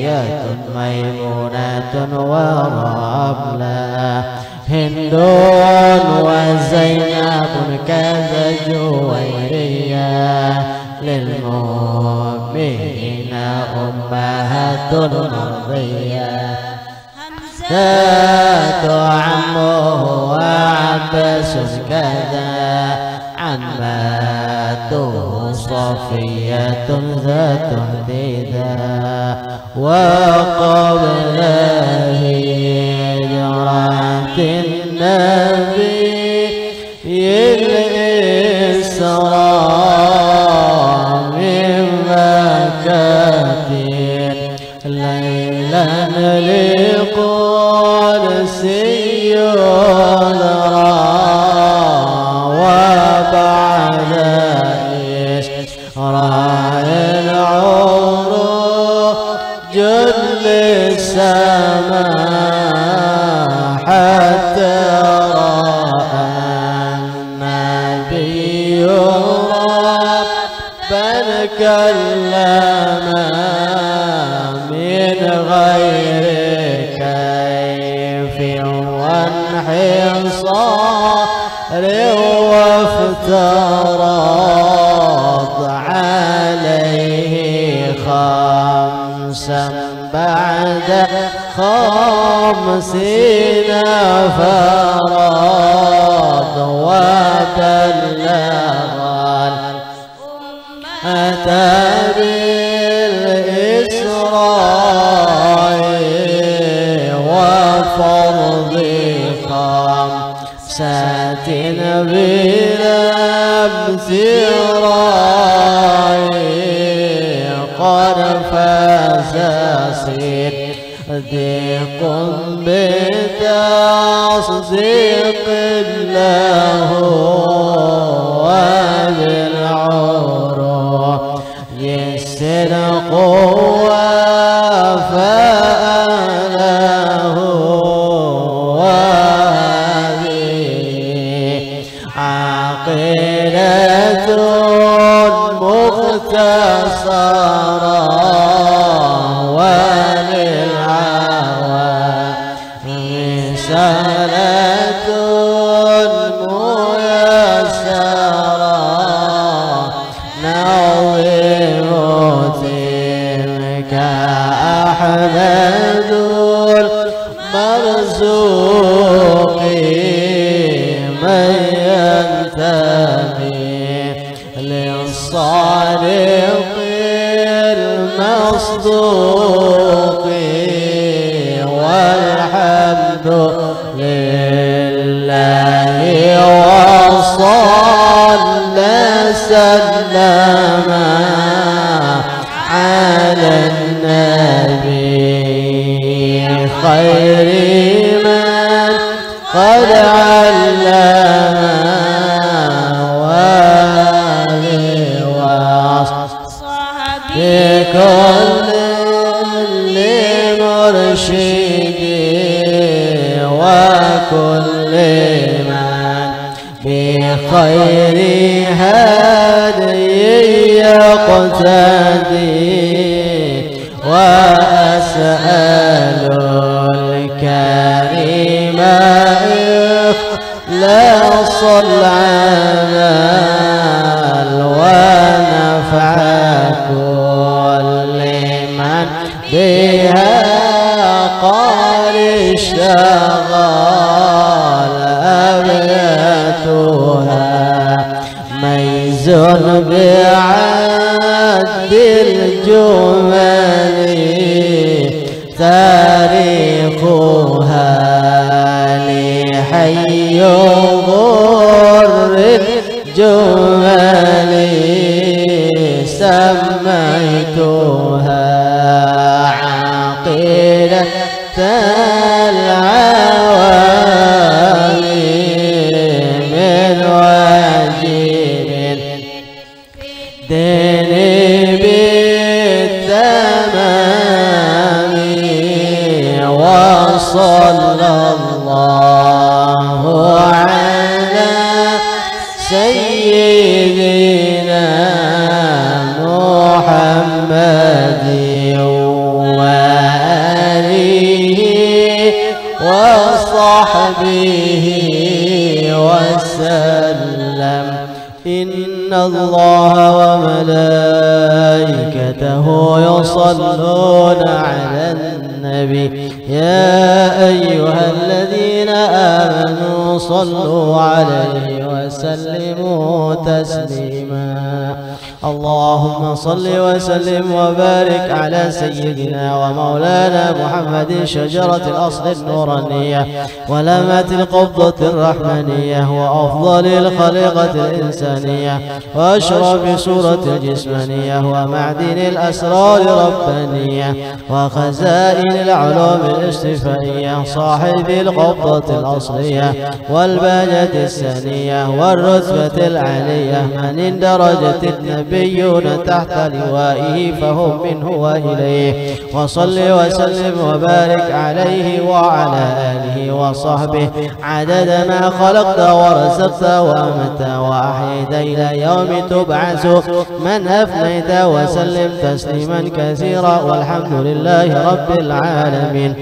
رقية ميمونة ورملة هند وزينب كذا جويرية للمؤمنين أمهات مرضية حمزة عمه وعباس كذا عماته صفية ذات اهتداء وقبل هجرة النبي الإسراء من مكة ليلا لقدسي وبعد إسراء العروج للسماء حتى رأى النبي ربا كلما من غير كيف وانحصار وافترض عليه خمسا بعد 50 فرض وبلغ أتى بالإسراء وفرض 5 بلمس راي قد فاز صديق بتصديق له وبالعروج الصدق وفاء وهذه عقيدة مختصرة وللعوام رسالة ميسرة نظم تلك أحمد المرزوق من ينتمي للصادق المصدوق والحمد لله وصلى سلم على النبي خير من قد علم بكل مرشد وكل من بخير هدي يقتدي وأسأل الكريم إخلاص العمل ونفع كل من بها قال اشتغل أبياتها ميز بعد الجمل تاريخها لحي غر الجمل سميتها عقيدة العوام من واجب دين بالتمام وصلى الله على سيدنا محمد الله وملائكته يصلون على النبي يا أيها الذين آمنوا صلوا عليه وسلموا تسليما. اللهم صل وسلم وبارك على سيدنا ومولانا محمد شجرة الأصل النورانية ولمة القبضة الرحمنية وأفضل الخليقة الإنسانية وأشرف سورة الجسمانية ومعدن الأسرار الربانية وخزائن العلوم الاستفائية صاحب القبضة الأصلية والبهجة الثانية والرتبة العالية من اندرجت النبيون تحت لوائه فهم منه وإليه. وصل وسلم وبارك عليه وعلى آله وصحبه عدد ما خلقت ورزقت وأمت وأحييت إلى يوم تبعث من أفنيت وسلم تسليما كثيرا والحمد لله رب العالمين.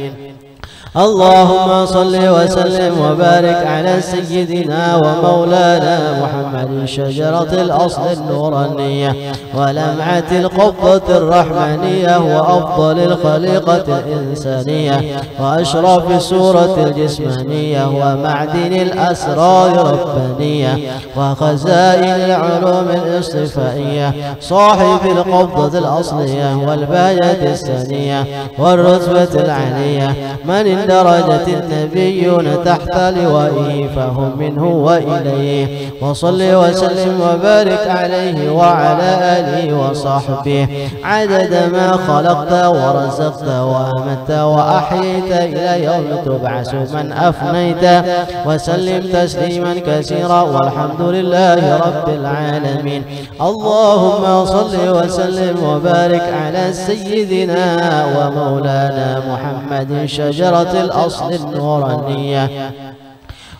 اللهم صل وسلم وبارك على سيدنا ومولانا محمد شجرة الأصل النورانية ولمعة القبضة الرحمنية وأفضل الخليقة الإنسانية وأشرف سورة الجسمانية ومعدن الأسرار الربانية وخزائن العلوم الاصطفائية صاحب القبضة الأصلية والبهجة الثانية والرتبة العالية من درجة النبيون تحت لوائه فهم منه وإليه. وصل وسلم وبارك عليه وعلى آله وصحبه عدد ما خلقت ورزقت وأمت وأحييت إلى يوم تبعث من أفنيت وسلم تسليما كثيرا والحمد لله رب العالمين. اللهم صل وسلم وبارك على سيدنا ومولانا محمد شجرة الأصل النورانية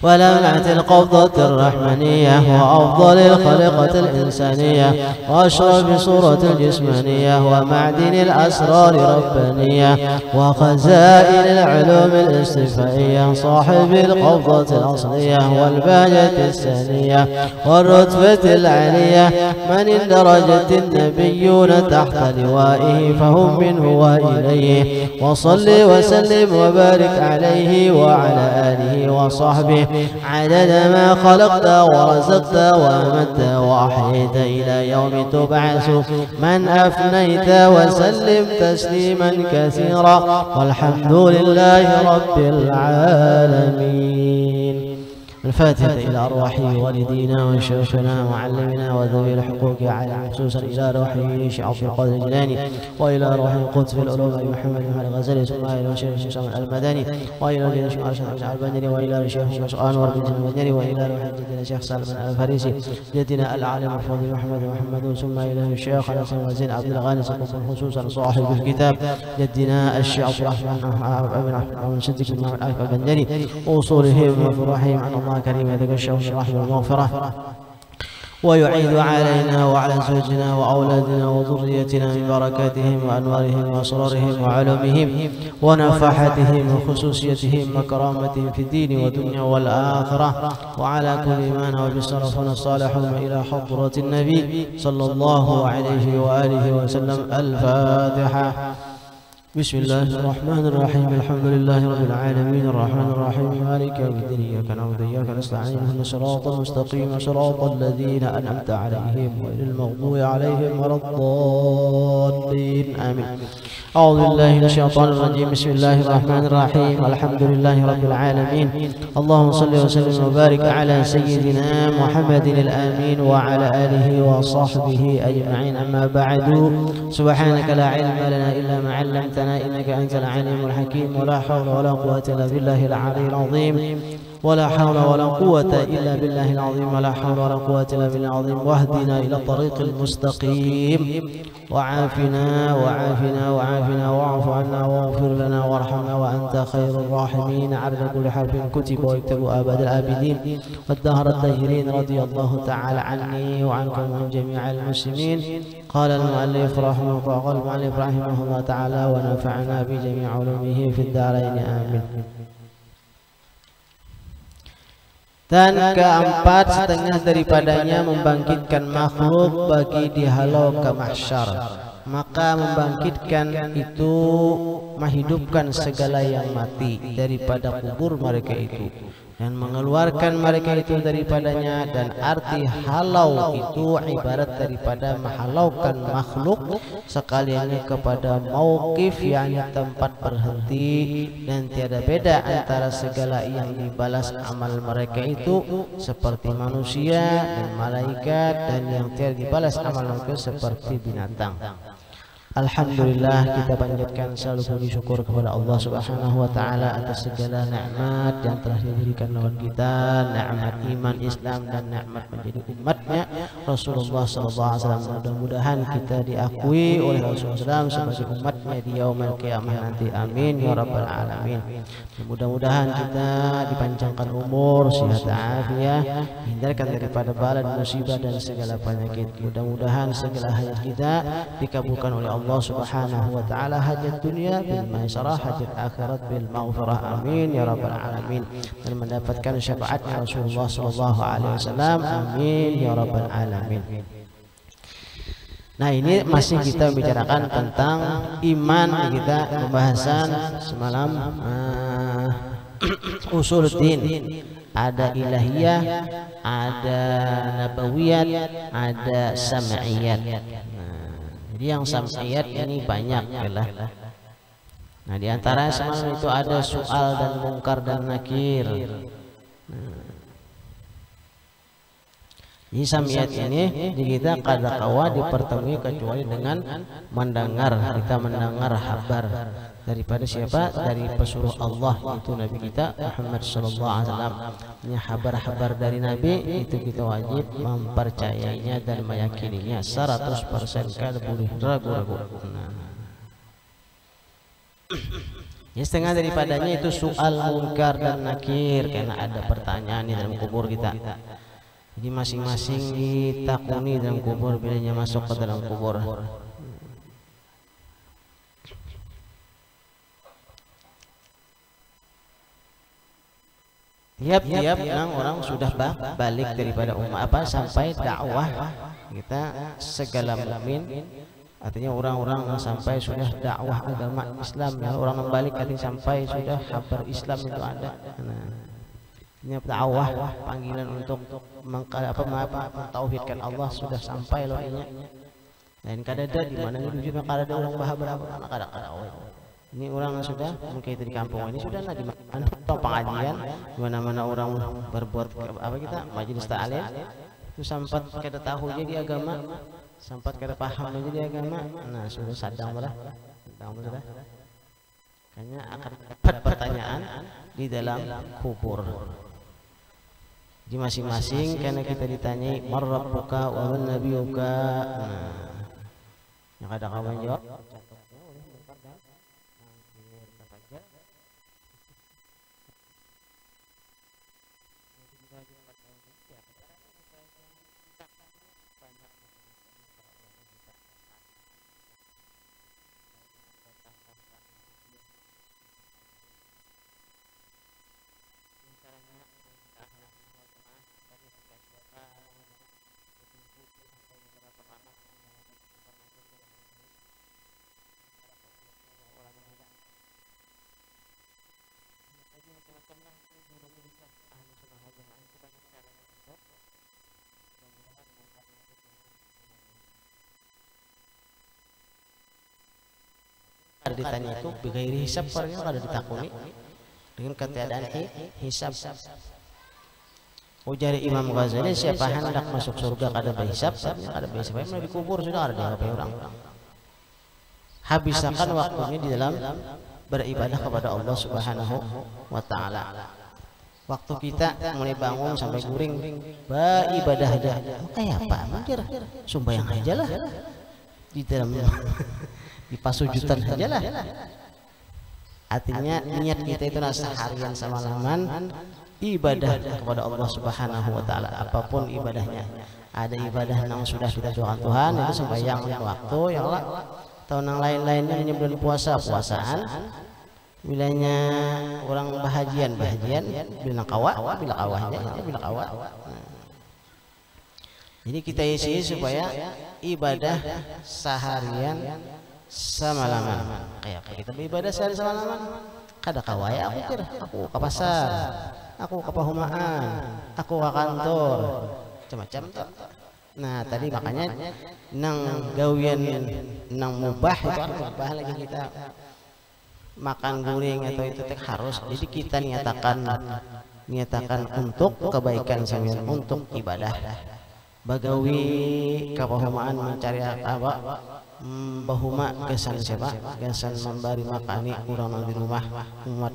ولمعة القبضة الرحمنية وأفضل الخليقة الإنسانية وأشرف سورة الجسمانية ومعدن الأسرار الربانية وخزائن العلوم الاصطفائية صاحب القبضة الأصلية والبهجة الثانية والرتبة العالية من اندرجت النبيون تحت لوائه فهم منه وإليه. وصل وسلم وبارك عليه وعلى آله وصحبه عدد ما خلقت ورزقت وأمت وأحييت إلى يوم تبعث من أفنيت وسلم تسليما كثيرا والحمد لله رب العالمين. الفاتحة إلى أرواح والدينا وشيخنا ومعلمنا وذوي الحقوق على خصوصا إلى روح شيخ عبد القادر الجيلاني وإلى روح القدس في العلوم محمد بن الغزالي ثم إلى شيخ الشيخ المدني وإلى شيخ أرشد البندري وإلى شيخ أنور بن المدني وإلى روح جدنا شيخ سالم الفارسي جدنا العالم الفاضل محمد ثم إلى الشيخ حسن وزين عبد الغاني خصوصا صاحب الكتاب جدنا الشيخ عبد الرحمن صديق البندري وأصولهم وفروعهم عن الله كريم يتغشوا بالرحمة والمغفرة ويعيد علينا وعلى زوجنا وأولادنا وذريتنا من بركاتهم وأنوارهم وأسرارهم وعلومهم ونفحاتهم وخصوصيتهم وكرامتهم في الدين والدنيا والآخرة وعلى كل ما نوى بالصرفنا الصالحون إلى حضرة النبي صلى الله عليه وآله وسلم. الفاتحة. بسم الله الرحمن الرحيم. الحمد لله رب العالمين الرحمن الرحيم مالك يوم الدين إياك نعبد وإياك نستعين اهدنا الصراط المستقيم صراط الذين أنعمت عليهم غير المغضوب عليهم ولا الضالين آمين. أعوذ بالله من الشيطان الرجيم. بسم الله الرحمن الرحيم. الحمد لله رب العالمين. اللهم صل وسلم وبارك على سيدنا محمد الآمين وعلى آله وصحبه أجمعين. أما بعد سبحانك لا علم لنا إلا ما علمتنا إنك أنت العليم الحكيم ولا حول ولا قوة إلا بالله العلي العظيم ولا حول ولا قوة إلا بالله العظيم ولا حول ولا قوة إلا بالله العظيم. واهدنا إلى الطريق المستقيم وعافنا واعف عنا واغفر لنا وارحمنا وأنت خير الراحمين. عدد كل حرف كتب ويكتب أبد الآبدين والدهر الداهرين. رضي الله تعالى عني وعنكم وعن جميع المسلمين. قال المؤلف رحمه الله تعالى ونفعنا بجميع علومه في الدارين آمين. Dan keempat, setengah daripadanya membangkitkan makhluk bagi dihalau ke mahsyar. Maka membangkitkan itu menghidupkan segala yang mati daripada kubur mereka itu, dan mengeluarkan mereka itu daripadanya. Dan arti halau itu ibarat daripada menghalaukan makhluk sekaliannya kepada mauqif, yakni tempat berhenti, dan tiada beda antara segala yang dibalas amal mereka itu seperti manusia dan malaikat, dan yang tiada dibalas amal mereka seperti binatang. Alhamdulillah, kita panjatkan selalu puji syukur kepada Allah Subhanahu wa taala atas segala nikmat yang telah diberikan kepada kita, nikmat iman Islam dan nikmat menjadi umatnya Rasulullah sallallahu alaihi wasallam. Mudah-mudahan kita diakui oleh Rasulullah SAW sebagai umatnya di yaumul qiyamah nanti. Amin ya rabbal alamin. Mudah-mudahan kita dipanjangkan umur, sehat afiat, hindarkan daripada bala dan musibah dan segala penyakit. Mudah-mudahan segala hajat kita dikabulkan oleh Allah Subhanahu wa taala, hajat dunia bil maisarah, hajat akhirat bil maghfirah. Amin ya rabbal alamin. Dan mendapatkan syafaatnya Rasulullah sallallahu alaihi wasallam. Amin ya rabbal alamin. Nah, ini masih kita bicarakan tentang iman. Kita pembahasan semalam usuluddin. Ada ilahiyah, ada nabawiyat, ada sam'iyat. Jadi yang sam'iyat ini banyak lah. Nah, di antara semalam itu ada soal dan mungkar dan nakir. Jadi sam'iyat ini kita kadakawa dipertemui kecuali dengan mendengar. Kita mendengar kabar daripada siapa? Dari pesuruh Allah, itu Nabi kita Muhammad sallallahu alaihi wasallam. Ini kabar-kabar dari Nabi itu kita wajib mempercayainya dan meyakininya 100%, kada boleh ragu-ragu. Ya, setengah daripadanya itu soal mungkar dan nakir, karena ada pertanyaan di dalam kubur kita. Jadi masing-masing ditakuni dalam kubur bilanya masuk ke dalam kubur. Tiap-tiap yang orang sudah balik daripada umat sampai dakwah kita segala mukmin, artinya orang-orang yang sampai sudah dakwah agama Islam, ya orang membalik artinya sampai sudah kabar Islam itu ada. Nah, ini dakwah panggilan untuk mentauhidkan Allah sudah sampai loh ini. Dan kadada di mana itu juga kadada orang berapa kadada. Ini orang sudah mungkin di kampung ini sudah di mana pengajian, di mana-mana orang berbuat apa kita majelis ta'lim itu sempat kada tahu jadi agama, sempat kada paham jadi agama. Nah, sudah sadang lah. Kayaknya akan dapat pertanyaan di dalam kubur. Di masing-masing karena kita ditanyai man rabbuka wa man nabiyuka. Nah, yang ada kawan jawab ada ditanya itu bagaimana hisab, orangnya ada ditakuni dengan ketiadaan hisab. Ujar Imam Ghazali, siapa hendak masuk surga kada berhisab, kada berhisab, mau dikubur sudah ada dianggap orang. Habiskan waktunya di dalam beribadah kepada Allah Subhanahu wa taala. Waktu kita mulai bangun sampai guring beribadah aja. Kayak apa? Mungkin sembahyang aja lah. Di dalam di pasujudan aja lah. Artinya niat kita itu seharian semalaman ibadah kepada Allah Subhanahu wa taala, apapun ibadahnya. Ada ibadah yang sudah kita doakan Tuhan itu sembahyang waktu yang atau yang lain-lainnya hanya bulan puasaan. bilanya orang bahagian bilang kawa bila kawahnya bila kawa. Jadi kita isi supaya ibadah seharian semalaman. Kayak kita beribadah sehari semalaman. Kada kawaya aku ke pasar, aku ke pahumaan, aku ke kantor, macam-macam tuh. Nah tadi makanya nang gawian nang mubah itu mubah lagi kita makan guring atau itu harus. Jadi kita niatakan untuk kebaikan sampean, untuk ibadah. Bagawi kapahumaan mencari apa bahuma gesan siapa gesan memberi makani kurang di rumah umat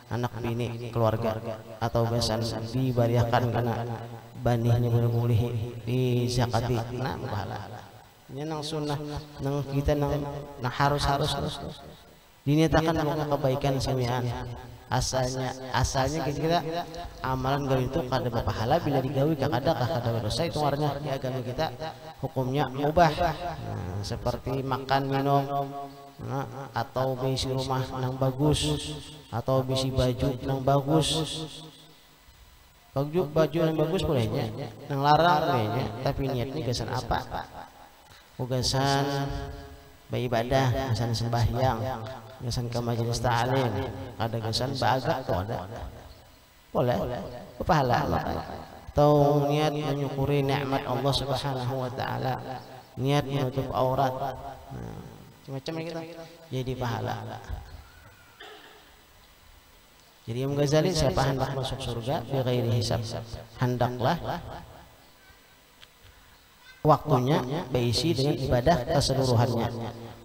anak bini keluarga atau gesan dibariakan karena banihnya boleh di zakati nah pahala nya nang sunnah nang kita nang harus dinyatakan dengan kebaikan samian. Asalnya kita amalan gawe itu kada berpahala bila digawi kada dosa. Itu warna di agama kita hukumnya mubah. Nah, seperti makan minum atau bisi rumah nang bagus atau bisi baju nang bagus. Baju yang bagus bolehnya, nang larang bolehnya, tapi niatnya gasan apa? Gasan beribadah, gasan sembahyang, gasan ke majelis ta'lim, ada gasan bagak tuh ada, boleh, berpahala. Atau niat menyukuri nikmat Allah Subhanahu Wa Taala, niat menutup aurat, macam kita, jadi pahala. Jadi Imam Ghazali siapa hendak masuk surga bighairi hisab, hendaklah waktunya berisi dengan ibadah keseluruhannya,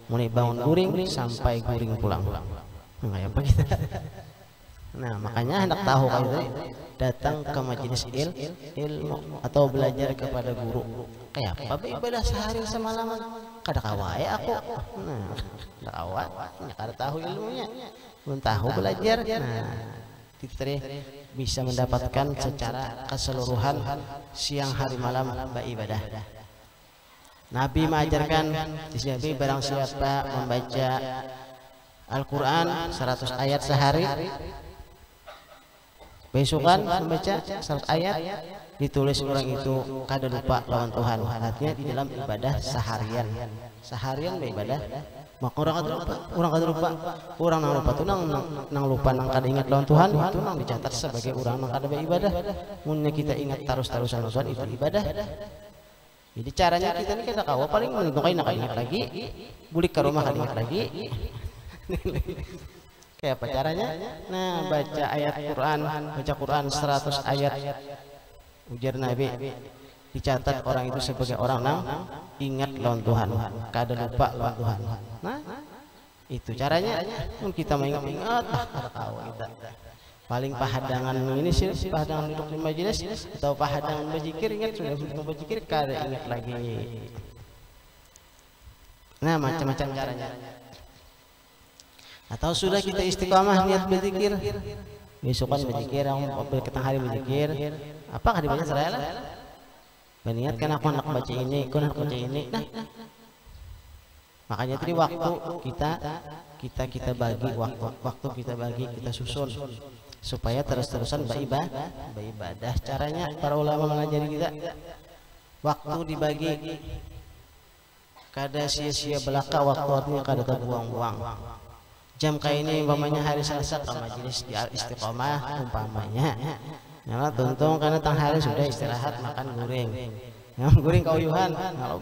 mulai bangun guring sampai guring pulang. Nah, apa kita? Nah, makanya hendak tahu kalau itu datang ke majelis ilmu atau belajar kepada guru. Kayak apa ibadah sehari semalaman? Kada kawai aku. Nah, kada kawai, kada tahu ilmunya. Belum tahu belajar. Nah, kita bisa mendapatkan secara keseluruhan siang hari malam beribadah. Nabi mengajarkan disini barang siapa membaca Al-Quran 100 ayat sehari, besokan membaca 100 ayat, ditulis orang itu kada lupa lawan Tuhan. Artinya di dalam ibadah seharian beribadah. Maka orang kada lupa tuh nang lupa nang kada ingat lawan Tuhan itu nang dicatat sebagai orang nang kada beribadah. Munnya kita ingat terus-terusan itu ibadah. Jadi caranya kita ini kita kawa paling menentukan nak ingat lagi, bulik ke rumah ingat lagi. Kayak apa caranya? Nah, baca ayat Quran 100 ayat ujar Nabi, dicatat orang itu sebagai orang nang ingat lawan Tuhan, kada lupa lawan Tuhan. Nah, itu caranya. Kita mengingat kawa kita. Paling pahadangan ini sih pahadangan duduk di majelis atau pahadangan berzikir, ingat sudah duduk berzikir kada ingat lagi. Nah, macam-macam caranya. Atau sudah kita istiqamah niat berzikir, besokan berzikir, ketang hari berzikir, apakah dibaca seraya lah? Berniatkan aku nak baca ini, aku nak baca ini. Nah, makanya tadi waktu kita bagi waktu kita bagi, kita susun supaya terus-terusan beribadah. Caranya para ulama mengajari kita waktu dibagi, kada sia-sia belaka waktu, artinya kada terbuang-buang. Jam kayak ini umpamanya hari Selasa ke majelis di istiqomah umpamanya. Nah, tuntung karena tang hari sudah istirahat makan guring. Guring kauyuhan, kalau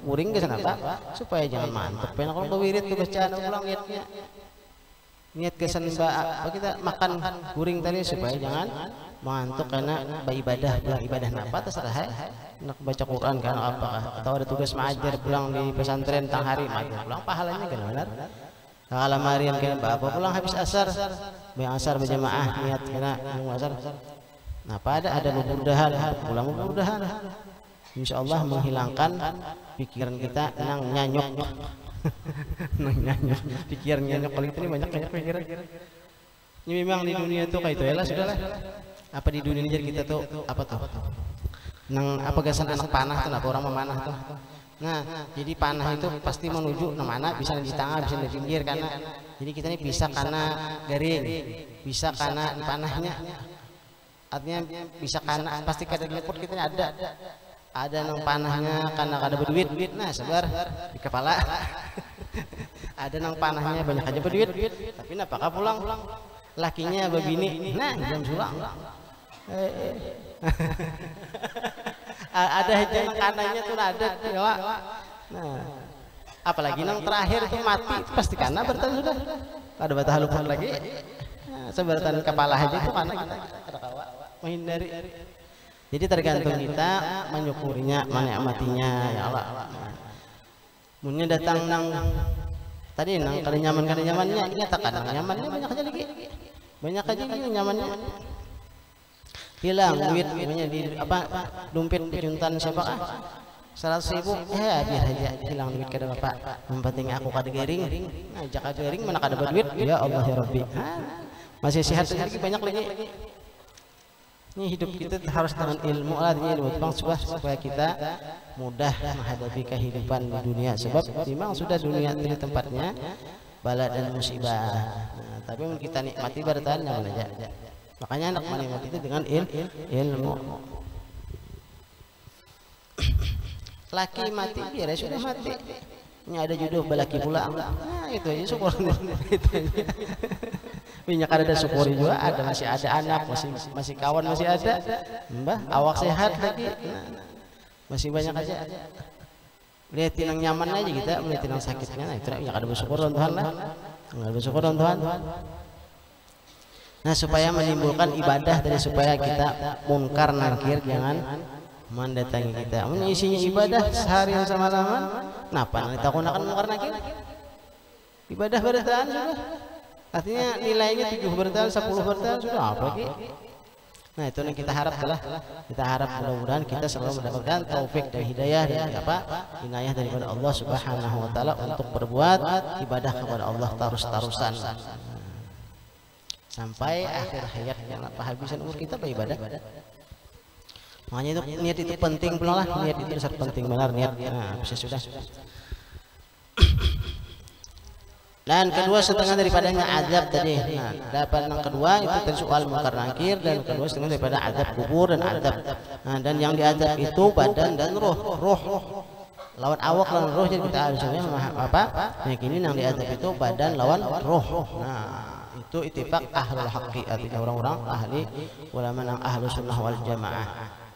guring ke sana supaya jangan mantuk. Pengen kalau kewirit ke bacaan ulang niat kesan kita makan guring tadi supaya jangan mantuk karena beribadah napa terserah. Nak baca Quran kan apakah atau ada tugas mengajar pulang di pesantren tang hari majar pulang pahalanya kan benar. Kalau marian kena bapak pulang habis asar berjamaah niat kena asar. Nah, ada mudah-mudahan pulang mudah-mudahan insyaallah menghilangkan pikiran kita nang nyanyok. Pikiran nyanyok paling ini banyak pikiran. Ini memang di dunia itu kayak itu ya lah sudahlah. Apa di dunia ini kita tuh apa tuh? Nang apa gasan anak panah tuh, apa orang memanah tuh. Nah, jadi panah itu pasti menuju mana, bisa di tengah, bisa di pinggir, karena jadi kita ini bisa karena garing, bisa karena panahnya, artinya bisa karena pasti kada lepot kita ada nang panahnya karena kada berduit, nah sabar di kepala. Ada nang panahnya banyak aja berduit, tapi napakah pulang lakinya babini, nah jam sulang. Ada aja nang kanannya tuh ada ya. Nah, apalagi nang terakhir itu mati itu pasti karena bertahan sudah ada batah lupa lagi. Nah, seberatan kepala aja itu karena kita menghindari. Jadi tergantung kita menyukurinya, menikmatinya ya Allah. Munnya datang nang tadi nang kada nyamannya nyatakan nyamannya banyak aja lagi. Banyak aja ini nyamannya. Hilang duit namanya di apa dompet juntan siapa 100.000 biar aja hilang duit kada Bapak. Yang penting aku kada garing. Nah, jaka garing mana kada berduit ya Allah ya Rabbi. Masih sehat lagi banyak lagi. Ini hidup kita harus dengan ilmu lah, ilmu bang supaya kita mudah menghadapi kehidupan di dunia, sebab memang sudah dunia ini tempatnya bala dan musibah. Nah, tapi kita nikmati bertahan nyaman aja. Makanya anak menikmati itu dengan ilmu. Laki mati biar sudah mati. Ini ada jodoh balaki pulang. Nah itu aja syukur. Itu aja. Minyak ada syukuri juga, ada masih ada anak, masih kawan masih ada, mbah awak sehat lagi, masih banyak aja. Lihatin yang nyaman aja kita, lihatin yang sakitnya, nah itu ya ada bersyukur Tuhan lah, nggak bersyukur Tuhan. Nah supaya menimbulkan ibadah dari supaya kita munkar nakir jangan mendatangi kita. Isinya ibadah seharian sama laman, kenapa nanti aku akan munkar nakir? Ibadah bertahan sudah. Artinya nilainya 7 bertahan, 10 bertahan sudah apa lagi? Nah itu yang kita harap adalah kita harap mudah-mudahan kita selalu mendapatkan taufik dan hidayah dan apa inayah daripada Allah Subhanahu wa taala untuk berbuat ibadah kepada Allah terus-terusan sampai akhir hayat yang habisan umur kita beribadah. Makanya itu niat itu penting pula lah, niat itu sangat penting benar niat. Nah, bisa sudah. Dan kedua setengah daripadanya azab tadi. Nah, dapat yang kedua itu tadi soal munkar nakir, dan kedua setengah daripada azab kubur dan azab. Nah, dan yang diazab itu badan dan roh. Lawan awak lawan roh, jadi kita harusnya apa? Yakini yang diazab itu badan lawan roh. Nah, itu ittifaq ahlul haqqi, artinya orang-orang ahli ulama yang ahlu sunnah wal jamaah.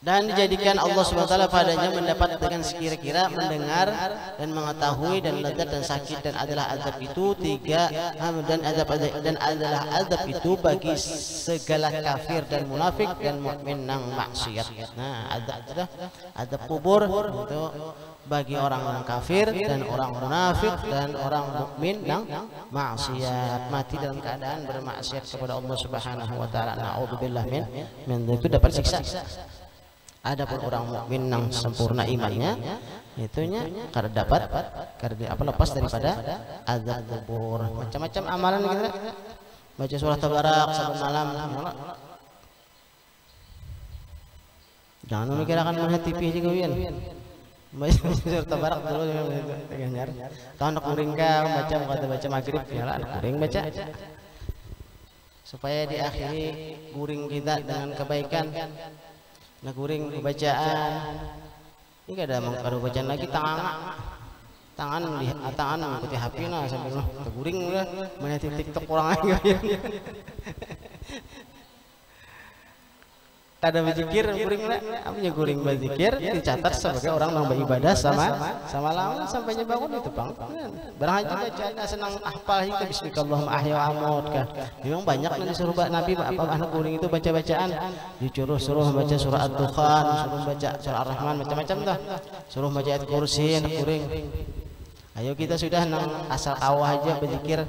Dan dijadikan Allah SWT padanya mendapat dengan sekira-kira mendengar dan mengetahui dan lezat dan sakit, dan adalah azab itu tiga, dan adalah azab itu bagi segala kafir dan munafik dan mukmin nang maksiat. Nah azab kubur itu bagi orang kafir dan orang munafik dan orang mukmin nang maksiat, mati dalam keadaan bermaksiat kepada Allah Subhanahu wa taala. Naudzubillah min itu dapat siksa. Adapun orang mukmin yang sempurna imannya itunya karena dapat karena apa lepas daripada azab kubur. Macam-macam amalan gitu, baca surah Tabarak saban malam. Jangan memikirkan mana TV juga Wian. Baca surah Tabarak dulu nyar. Tahun nak kuring ka baca baca maghrib ya kuring baca. Supaya diakhiri kuring kita dengan kebaikan. Nah guring bacaan ini kada mau kada bacaan lagi tangan mengikuti HP nah sambil guring udah main TikTok orang aja. Kada berzikir guring lah, apanya guring berzikir dicatat sebagai orang yang beribadah sama lama sampainya bangun itu bang. Barang aja bacaan senang hafal itu bismillahirrahmanirrahim ahya wa amut kan. Memang banyak yang disuruh Nabi apa anak guring itu baca bacaan, suruh baca surah Ad-Dukhan, suruh baca surah Ar-Rahman, macam-macam dah. Suruh baca ayat kursi anak guring. Ayo kita sudah nang asal awah aja berzikir.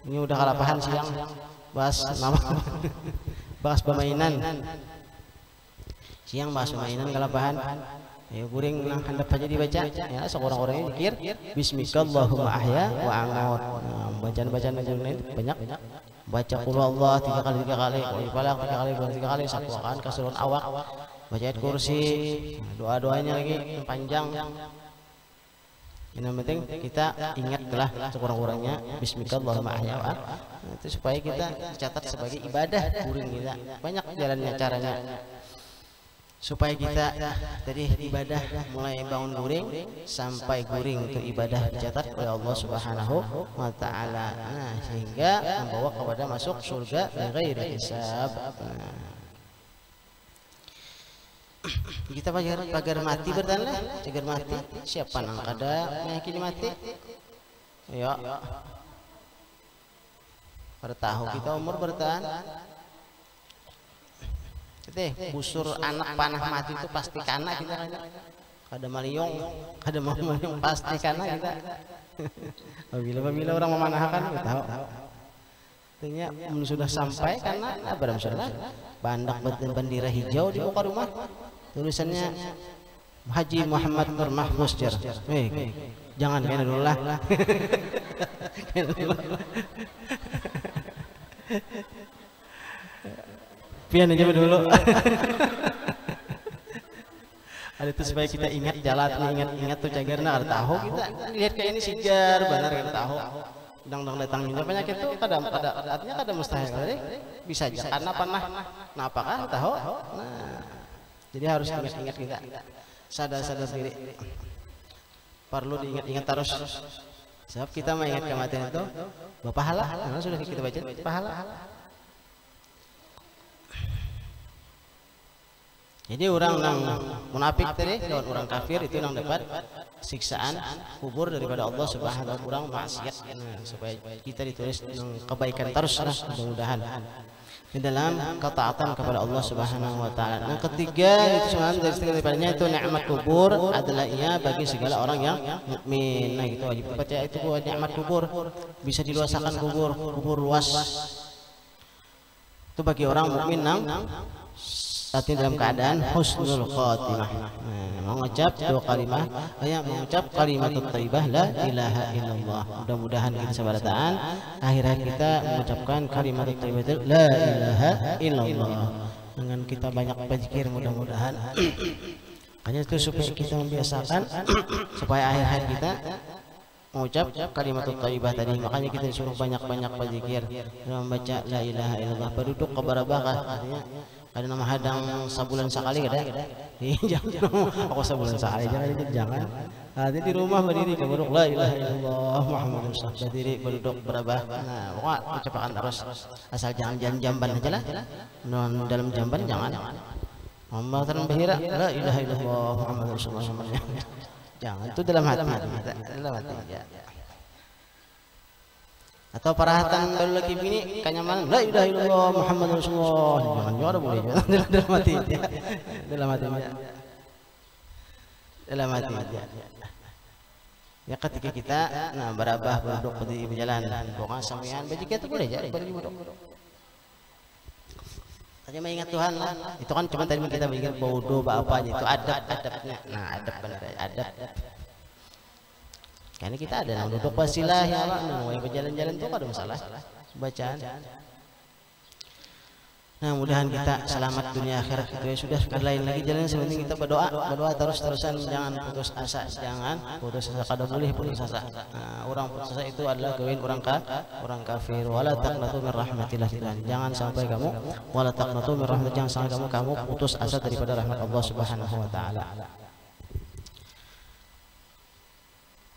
Ini udah kalapahan siang. Bahas nama bahas permainan siang, bahas permainan kalapahan. Ayo guring nang handap aja dibaca ya, seorang-orangnya zikir bismillahirrahmanirrahim ahya wa amut. Bacaan-bacaan lain banyak baca qul Allah 3 kali, qul falaq 3 kali, 3 kali, sakuan kasurun awak, baca ayat kursi, doa-doanya lagi yang panjang. Yang penting kita ingatlah sekurang-kurangnya bismillahirrahmanirrahim Allahumma ahya itu supaya kita dicatat sebagai ibadah guring kita. Banyak jalannya caranya supaya kita dari ibadah mulai bangun guring sampai guring itu ibadah dicatat oleh Allah Subhanahu wa taala. Nah, sehingga membawa kepada masuk surga bighairi hisab. Kita pagar mati bertanda, cagar mati. Siapa nang kada meyakini mati? Ya. Pada tahu kita umur bertahan. Busur anak panah mati itu pasti kana kita kan. Kada maliong, kada mau maliong pasti kana kita. Apabila orang memanahkan kita tahu. Artinya sudah sampai karena barang sudah bandak bendera hijau di muka rumah. Tulisannya Haji Muhammad Nur Mahfuz Jar. Jangan kena dulu lah. Pian aja dulu. Ada itu supaya kita ingat jalan, ingat tuh cagarna kada tahu kita. Lihat kayak ini sigar benar kada tahu. Dang datang minta penyakit itu artinya kada mustahil kali. Bisa aja karena panah. Napa kan tahu? Nah, jadi harus ingat-ingat kita. Sadar-sadar diri. Perlu diingat-ingat terus. Sebab kita mengingat kematian itu berpahala. Nah, sudah kita baca pahala. Jadi orang yang munafik tadi, orang kafir itu yang dapat siksaan kubur daripada Allah Subhanahu wa taala, kurang maksiat. Supaya kita ditulis kebaikan terus mudah-mudahan di dalam ketaatan kepada Allah Subhanahu wa taala. Yang ketiga itu sebenarnya daripadanya itu nikmat kubur adalah ia bagi segala orang yang mukmin. Nah, gitu wajib percaya itu buat nikmat kubur. Bisa diluasakan kubur luas. Itu bagi orang mukmin tapi dalam keadaan husnul khatimah. Mengucap dua kalimat, mengucap kalimat thayyibah la ilaha illallah. Mudah-mudahan kita sebarataan akhirat kita mengucapkan kalimat thayyibah la ilaha illallah. Dengan kita banyak berzikir mudah-mudahan. Hanya itu supaya kita membiasakan supaya akhir-akhir kita mengucap kalimat thayyibah tadi. Makanya kita disuruh banyak-banyak berzikir dalam membaca la ilaha illallah. Berduduk kebarabakah artinya ada nama hadang sebulan sekali kada? Jangan aku sebulan sekali jangan. Nanti di rumah berdiri berduduk la ilaha illallah Muhammadur Rasulullah. Berdiri berduduk berabah. Nah, pokoknya ucapan terus. Asal jangan jamban aja lah. Dalam jamban jangan. Muhammad terbahira la ilaha illallah Muhammadur Rasulullah. Jangan itu dalam hati ya. Atau parahatan baru lagi begini kanyaman la ilaha illallah Muhammadur Rasulullah. Jangan juara boleh dalam hati ya. Dalam hati ya. Ya ketika kita berabah berduduk di berjalan pokoknya sampean berzikir itu boleh jadi berduduk. Hanya mengingat Tuhan lah. Itu kan cuma tadi kita berzikir bodoh apa aja itu adabnya. Nah, adab benar adab. Karena kita ada yang duduk wasilah ya Allah, mau yang berjalan-jalan itu ada masalah bacaan. Nah, mudahan kita selamat dunia akhirat itu ya sudah lain lagi jalan sebenarnya kita berdoa terus-terusan jangan putus asa kada boleh putus asa. Orang putus asa itu adalah kawin orang kafir. Wala taqnatu min rahmatillah. Jangan sampai kamu wala taqnatu min rahmat jangan sampai kamu putus asa daripada rahmat Allah Subhanahu wa taala.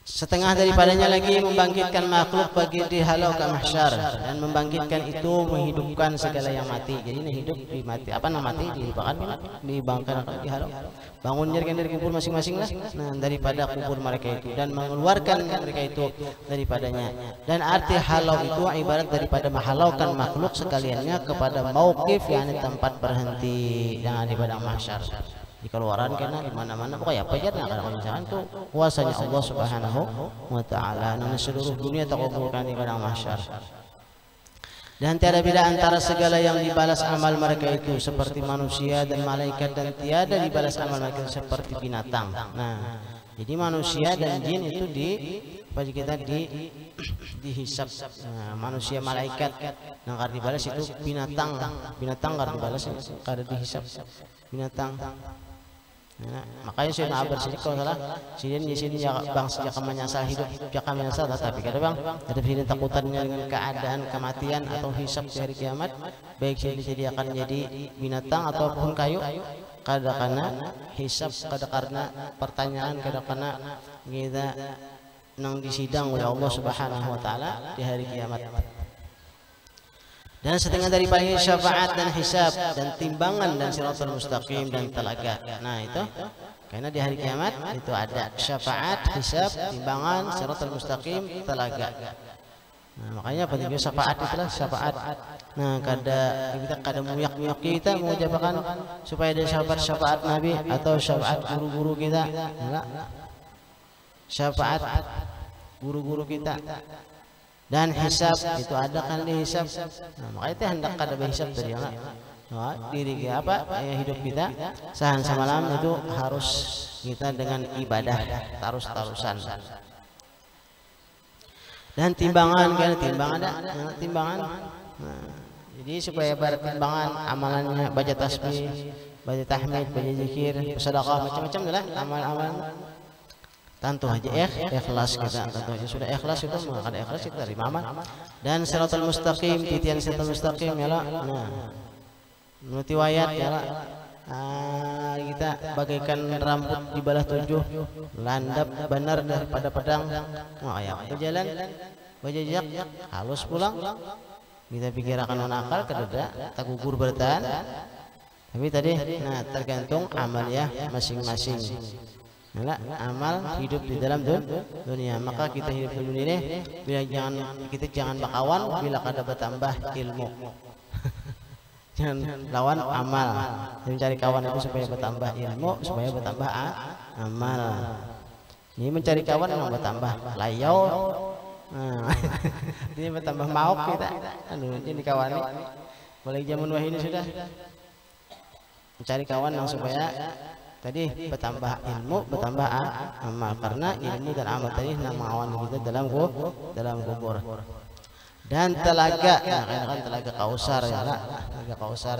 Setengah daripadanya lagi membangkitkan makhluk bagi dihalau ke mahsyar dan membangkitkan itu menghidupkan segala yang mati. Jadi ini hidup di mati apa nama mati dibangkitkan dihalau. Bangun dari kubur masing-masing lah. Nah, daripada kubur mereka itu dan mengeluarkan mereka itu daripadanya. Dan arti halau itu ibarat daripada menghalaukan makhluk sekaliannya kepada mauqif yakni tempat berhenti yang di padang mahsyar. Di keluaran karena di mana-mana pokoknya apa aja kalau misalkan tuh kuasanya Allah Subhanahu wa taala dan seluruh dunia terkumpulkan di padang mahsyar. Dan tiada beda antara segala yang dibalas amal mereka itu seperti manusia dan malaikat dan tiada dibalas amal mereka seperti binatang. Nah, Jadi manusia dan jin itu kita dihisab. Manusia malaikat yang kada dibalas itu binatang kada dibalas, kada dihisab binatang. Makanya saya nak bersih kalau salah sidin bang sejak menyasar hidup jaka menyasar, tapi kadang bang ada sidin takutannya dengan keadaan kematian atau hisab di hari kiamat, baik sidin disediakan jadi binatang ataupun kayu, kada karena hisab, kada karena pertanyaan, kada karena kita nang disidang oleh Allah Subhanahu wa taala di hari kiamat. Dan setengah daripada syafaat dan hisab dan timbangan dan siratal mustaqim dan telaga. Nah itu karena di hari kiamat itu ada syafaat, hisab, timbangan, siratal mustaqim, telaga. Nah, makanya penting syafaat itulah syafaat. Nah kita kada muyak-muyak kita mengucapkan supaya ada syafaat Nabi atau syafaat guru-guru kita. Syafaat guru-guru kita. Dan hisab itu ada kan di hisab. Nah, makanya itu hendak kada berhisab tadi diri kita hidup kita sehari semalam itu harus kita dengan ibadah tarusan. Dan timbangan kan timbangan. Nah, jadi supaya pada timbangan amalannya baca tasbih, baca tahmid, baca zikir, sedekah, macam-macam lah amal-amal. Tentu aja ikhlas kita, tentu aja sudah ikhlas itu maka ikhlas kita terima amal. Dan siratal mustaqim, titian siratal mustaqim ya lah. Nah, menurut riwayat ya lah. Kita bagaikan rambut di balah 7, landap benar daripada pedang. Oh ya, berjalan, berjejak, halus pulang. Kita pikir akan akal kededa, tak gugur bertahan. Tapi tadi, nah tergantung amal ya masing-masing. Nah, amal hidup di dalam dunia, maka kita hidup di dunia ini kita jangan bakawan bila kada bertambah ilmu. Jangan lawan amal. Mencari kawan itu supaya bertambah ilmu, supaya bertambah amal. Ini mencari kawan yang bertambah layau. Ini bertambah mauk kita. Ini dikawani. Boleh zaman wahini sudah. Mencari kawan yang supaya tadi bertambah ilmu, bertambah amal, karena ilmu dan amal tadi nama awan kita dalam kubur. Dan telaga, nah kan telaga Kausar ya lah, telaga Kausar.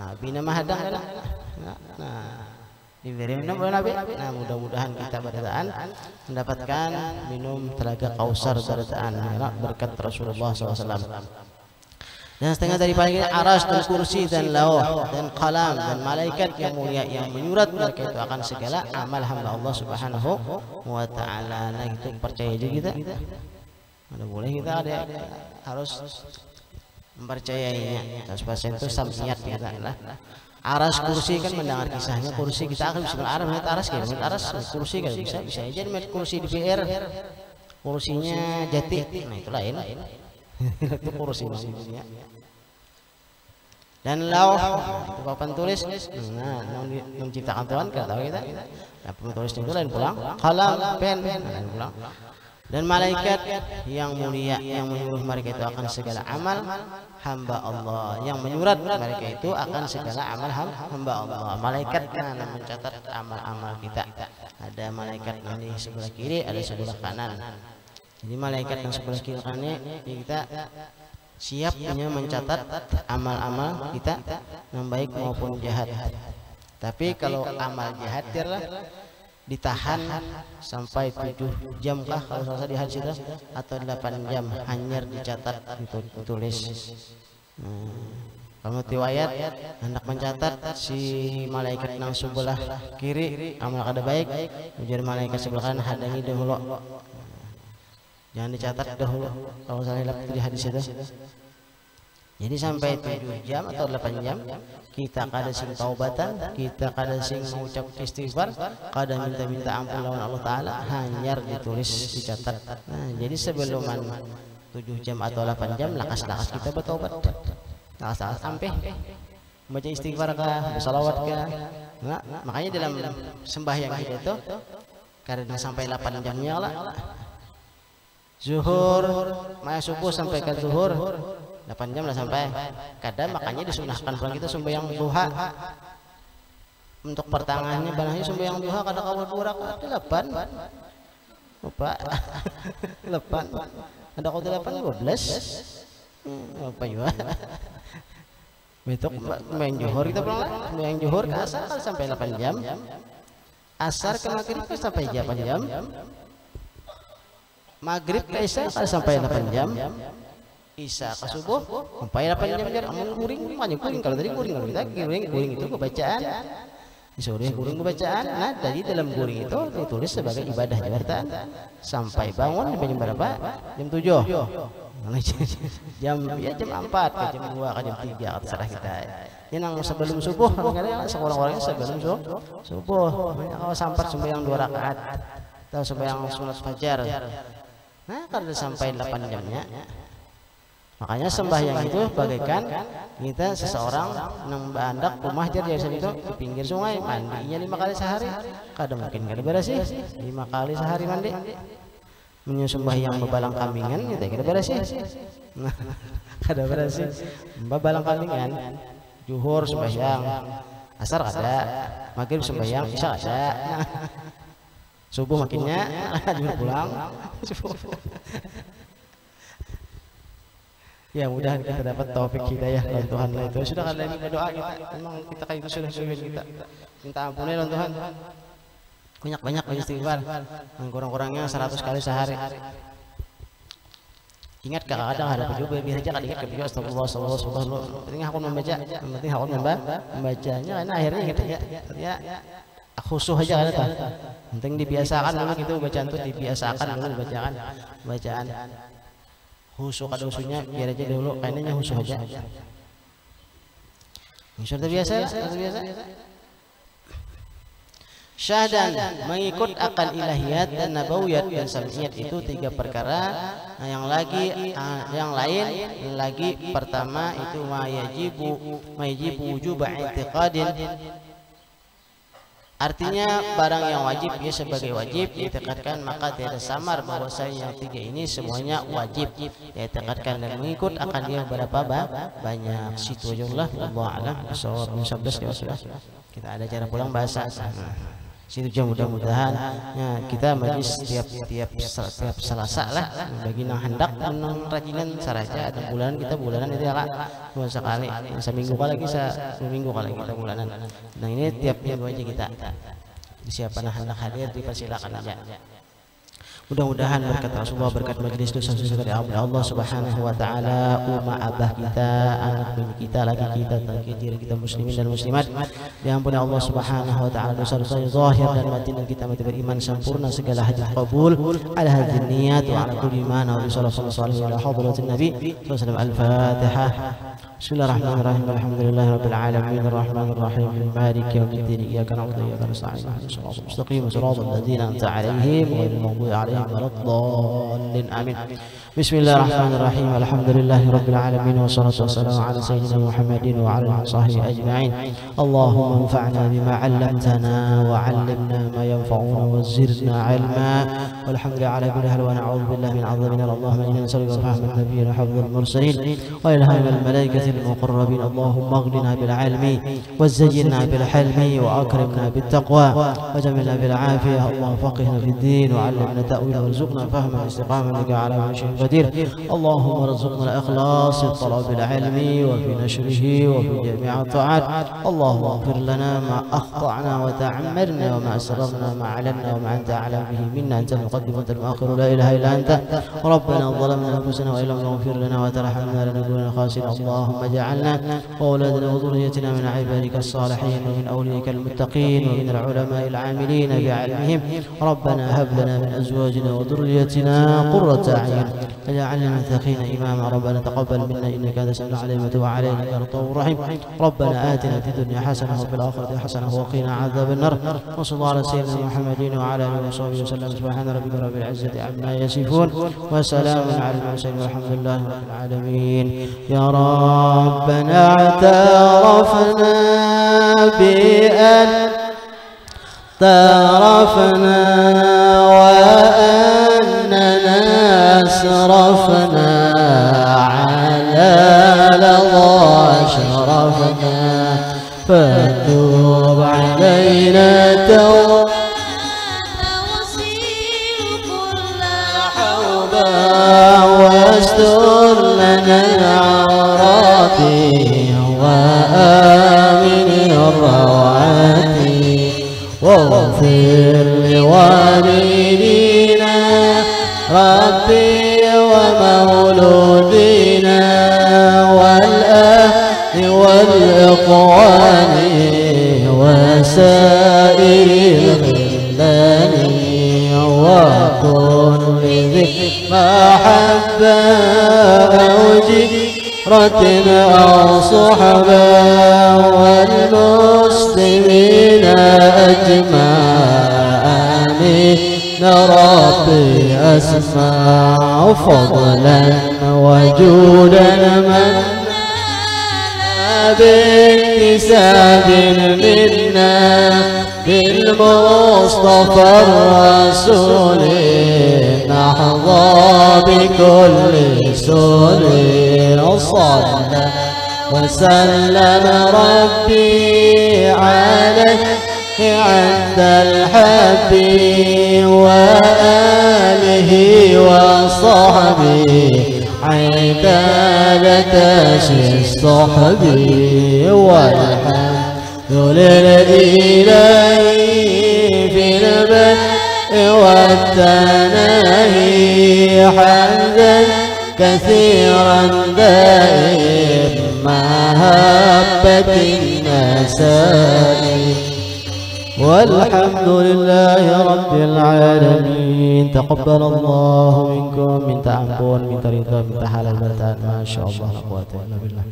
Nah bina mahadang kan, nah diberi minum oleh Nabi. Nah mudah-mudahan kita berdaan mendapatkan minum telaga Kausar berdaan ya, berkat Rasulullah SAW. Dan setengah daripada aras dan kursi dan lauh dan qalam dan malaikat yang mulia yang menyurat mereka itu akan segala amal hamba Allah Subhanahu wa taala. Nah itu percaya juga kita. Mana boleh kita ada harus mempercayainya. 100% itu samsiat kita lah. Aras kursi kan mendengar kisahnya kursi kita akan bisa aras aras kursi kan bisa aja kursi di PR. Kursinya jati. Nah itu lain. Itu kursi maksudnya. Dan lauh itu papan tulis. Nah, menciptakan Tuhan kita tahu kita. Nah, papan tulis itu lain pulang. Qalam, pen, lain pulang. Dan malaikat yang mulia yang menyuruh mereka itu akan segala amal hamba Allah, yang menyurat mereka itu akan segala amal hamba Allah. Malaikat yang mencatat amal-amal kita. Ada malaikat yang di sebelah kiri, ada sebelah kanan. Jadi malaikat yang sebelah kiri kanan kita siap punya mencatat amal-amal kita yang baik maupun jahat. Tapi kalau amal jahat ditahan sampai 7 jam kah kalau selesai di hadis itu, atau 8 jam hanya dicatat ditulis. Kalau riwayat hendak mencatat si malaikat yang sebelah kiri amal kada baik, ujar malaikat sebelah kanan hadangi dahulu. Jangan dicatat dahulu kalau saya lihat di hadis itu. Jadi sampai 7 jam atau 8 jam kita kada sing taubatan, kita kada sing mengucap istighfar, kada minta ampun lawan Allah Taala, hanya ditulis dicatat. Nah, jadi sebelum 7 jam atau 8 jam lakas-lakas kita bertobat. Lakas-lakas sampai baca istighfar kah, bersalawat kah. Nah, makanya dalam sembahyang kita itu karena sampai 8 jamnya lah. Zuhur, subuh sampai ke zuhur 8 jam lah sampai. Kadang makanya disunahkan pulang kita sembahyang duha. untuk pertangahannya banahnya sembahyang duha kada kawal 2 rakaat 8 lupa 8 ada kau 8 12 apa juga besok main johor kita pulang main johor ke asar sampai 8 jam asar ke maghrib sampai 8 jam maghrib ke isya sampai 8 jam isya ke subuh sampai 8 jam kuring kalau tadi kuring kalau kita kuring itu kebacaan sore kuring bacaan. Nah dari dalam kuring itu ditulis sebagai ibadah jabatan sampai bangun jam berapa? Jam 7 jam 4 ke jam 2 ke jam 3 terserah kita. Ini yang sebelum subuh kadang-kadang seorang-orangnya sebelum subuh kalau sampai sembahyang 2 rakaat atau sembahyang sunat fajar. Nah kalau sampai 8 jamnya makanya sembahyang itu bagaikan kita seseorang nang bandak rumah jadi itu di pinggir sungai mandinya 5 kali sehari kadang mungkin kada bersih 5 kali sehari mandi menyembahyang bebalang kambingan kita kada bersih nah kada bersih bebalang kambingan zuhur sembahyang asar ada maghrib sembahyang isya ada subuh makinnya pulang ya mudah kita dapat taufik hidayah dari Tuhan itu sudah kada lagi berdoa kita memang kita kayak itu sudah kita minta ampun ya Tuhan banyak istighfar kurang-kurangnya 100 kali sehari ingat kadang ada juga biar aja kada ingat juga astagfirullah penting aku membaca penting aku membacanya karena akhirnya ingat ya khusyuk aja ada penting dibiasakan dulu gitu bacaan itu dibiasakan dulu bacaan khusyuk ada usulnya biar aja dulu kayaknya khusyuk aja sudah biasa syahdan mengikut akal ilahiyat dan nabawiyat dan sam'iyat itu 3 perkara. Nah, yang lain lagi pertama itu mayajibu wujub i'tiqadin. Artinya barang yang wajib ya sebagai wajib ditekatkan maka tidak samar bahwasanya yang 3 ini semuanya wajib ditekatkan dan mengikut akan dia berapa banyak situ aja Allah alam kita ada cara pulang bahasa situ aja mudah-mudahan ya, kita majlis tiap Selasa lah bagi nang hendak menang rajinan saraja ada bulanan kita bulanan itu ya Kak sekali seminggu kali seminggu kali kita bulanan. Nah ini tiap minggu aja kita siapa nah hendak hadir dipersilakan aja. Mudah-mudahan berkat Rasulullah, berkat majlis dosa dari Allah Subhanahu wa taala, umat abah kita, anak bini kita, laki kita, tangki diri kita muslimin dan muslimat diampuni Allah Subhanahu wa taala dosa-dosa zahir dan batin, dan kita mati beriman sempurna, segala hajat qabul ala hadhihi niat wa ala kulli ma wa sallallahu alaihi wa ala hadratin nabi sallallahu al-fatihah. Bismillahirrahmanirrahim. Alhamdulillahirabbil alamin arrahmanir rahim maliki yaumiddin iyyaka na'budu wa iyyaka nasta'in ihdinas siratal mustaqim siratal ladzina an'amta 'alaihim ghairil maghdubi 'alaihim waladdallin amin. Bismillahirrahmanirrahim. Alhamdulillahirabbil alamin wassalatu wassalamu ala sayyidina Muhammadin wa ala alihi washabbihi ajma'in. Allahumma anfa'na bima 'allamtana wa 'allimna ma yanfa'una wa zidna 'ilma. Walhamdulillahi ala kulli hal wa na'udzu billahi min 'adhabin nar. Allahumma inna nas'aluka fahma an-nabiyyin wa hifdhal mursalin wa ilhamal malaikati المقربين. اللهم اغننا بالعلم وزينا بالحلم واكرمنا بالتقوى وجملنا بالعافيه. اللهم فقهنا في الدين وعلمنا تاويل وارزقنا فهما واستقامه انك على كل شيء قدير. اللهم ارزقنا الاخلاص في طلب العلم وفي نشره وفي جميع الطاعات. اللهم اغفر لنا ما اخطانا وتعمدنا وما اسررنا وما اعلنا وما انت اعلم به منا. انت المقدم وانت المؤخر لا اله الا انت. ربنا ظلمنا انفسنا وان لم تغفر لنا وترحمنا لنكونن خاسرين. اللهم اجعلنا وأولادنا وذريتنا من عبادك الصالحين ومن أوليائك المتقين ومن العلماء العاملين بعلمهم. ربنا هب لنا من أزواجنا وذريتنا قرة أعين واجعلنا متقين إماما. ربنا تقبل منا إنك أنت السميع العليم وتب علينا يا رب الرحيم. ربنا آتنا في الدنيا حسنة وفي الآخرة حسنة وقنا عذاب النار. وصلى الله على سيدنا محمد وعلى آله وصحبه وسلم. سبحان ربك رب العزة عما يصفون وسلام على المرسلين والحمد لله رب العالمين. يا ربنا اعترفنا وأننا أسرفنا على لظى شرفنا فتوب علينا واستر لنا العورات وآمن الروعات واغفر لوالدينا ربي ومولودينا والأهل والإخوان وسائر الخلان وكن لذي محبة أو جيرة أو صحبة والمسلمين أجمعين ربي أسمع فضلا وجودا من باكتساب منا بالمصطفى الرسول نحظى بكل سول صلى وسلم ربي عليه عند الحب وآله وصحبه عبادة الصحب والحمد لله في البدء والتناهي حمدا كثيرا دائم محبة النسائم والحمد لله رب العالمين. تقبل الله منكم، minta ampun, minta ridha, minta halal, ما شاء الله لا قوة إلا بالله.